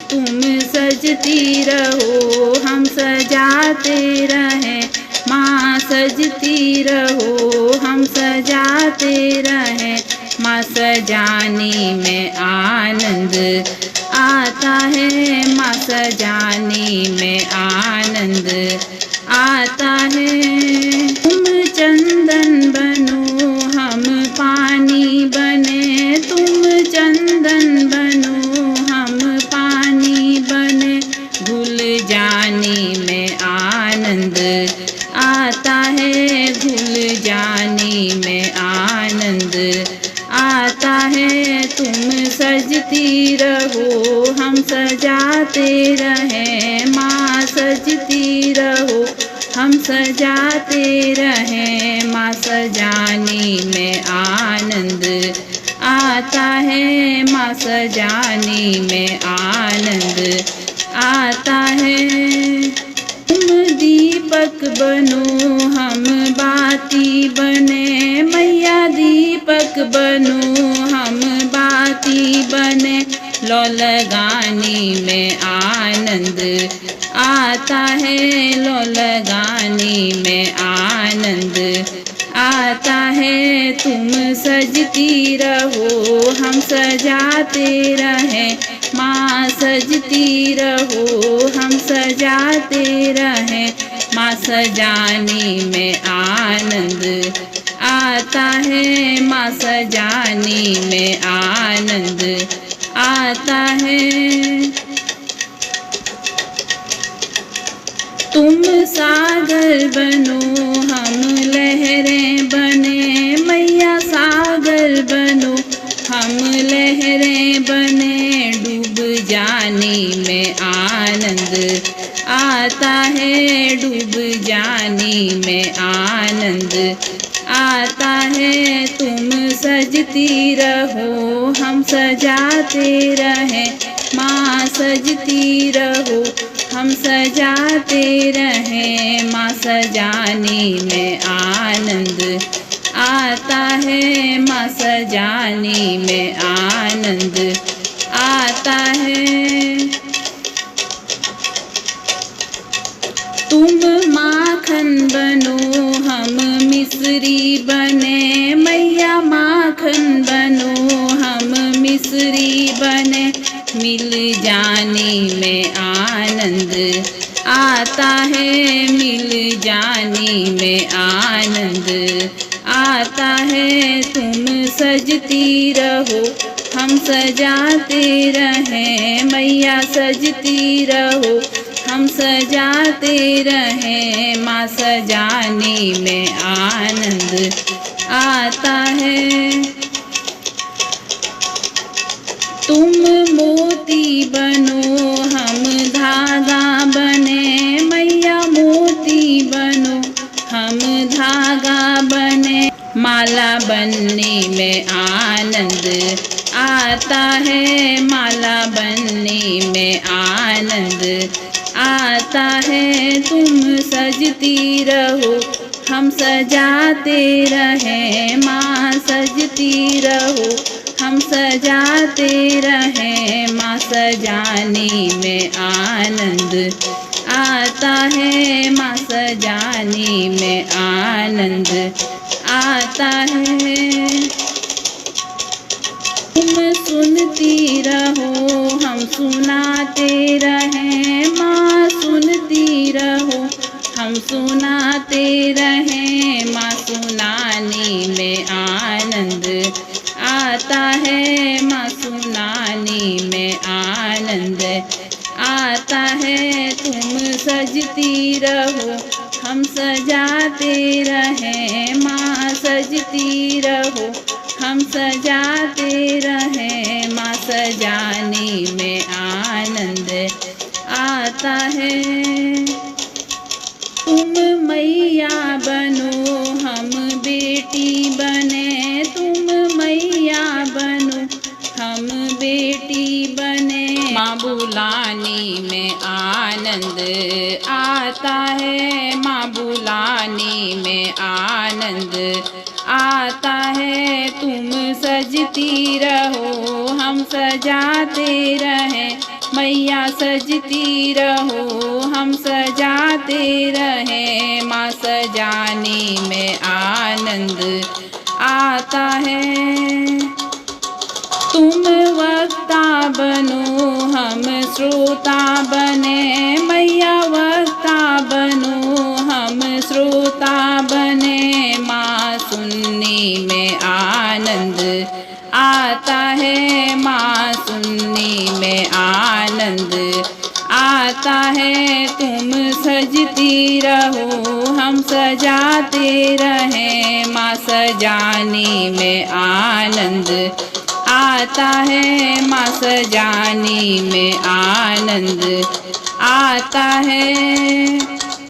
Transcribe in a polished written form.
तुम सजती रहो हम सजाते रहें, माँ सजती रहो हम सजाते रहें। माँ सजाने में आनंद आता है, माँ सजाने में आनंद आता है। तुम चंदन बनो हम पानी बने, तुम चंदन बनो हम पानी बने। घुल जाने में आनंद आता है, घुल जाने में आनंद आता है। तुम सजती रहो हम सजाते रहें, माँ सजती रहो हम सजाते रहें। माँ सजाने में आनंद आता है, माँ सजाने में आनंद आता है। तुम दीपक बनो हम बाती बने, मैया दीपक बनो हम बाती बने। लौ लगाने में आनंद आता है, लौ लगाने में आनंद आता है। तुम सजती रहो हम सजाते रहें, माँ सजती रहो हम सजाते रहें। माँ सजाने में आनंद आता है, माँ सजाने में आनंद आता है। तुम सागर बनो हम लहरें बने, मैया सागर बनो हम लहरें बने। डूब जाने में आनंद आता है, डूब जाने में आनंद आता है। तुम सजती रहो हम सजाते रहें, माँ सजती रहो हम सजाते रहें। माँ सजाने में आनंद आता है, माँ सजाने में आनंद आता है। तुम माखन बनो हम मिश्री बने, मैया माखन बनो हम मिश्री बने। मिल जाने में आनंद आता है, मिल जाने में आनंद आता है। तुम सजती रहो हम सजाते रहें, मैया सजती रहो हम सजाते रहें। माँ सजाने में आनंद आता है। तुम मोती बनो हम धागा बने, मैया मोती बनो हम धागा बने। माला बनने में आनंद आता है, माला बनने में आनंद आता है। तुम सजती रहो हम सजाते रहें, माँ सजती रहो हम सजाते रहें। माँ सजाने में आनंद आता है, माँ सजाने में आनंद आता है। तुम सुनती रहो हम सुनाते रहें, माँ सुनती रहो हम सुनाते रहें। माँ सुनाने में आनंद आता है, माँ सुनाने में आनंद आता है। तुम सजती रहो हम सजाते रहें, माँ सजती रहो हम सजाते रहें। माँ सजाने में आनंद आता है। तुम मैया बनो हम बेटी बने, तुम मैया बनो हम बेटी बने। माँ बुलाने में आनंद आता है, माँ बुलाने में आनंद आता है। तुम सजती रहो हम सजाते रहें, मैया सजती रहो हम सजाते रहें, माँ सजाने में आनंद आता है। तुम वक्ता बनो हम श्रोता बने, मैया वक्ता बनो हम श्रोता बने, माँ सुनने में आनंद आता है, माँ सुनने में आनंद आता है। तुम सजती रहो हम सजाते रहें, माँ सजाने में आनंद आता है, माँ सजाने में आनंद आता है।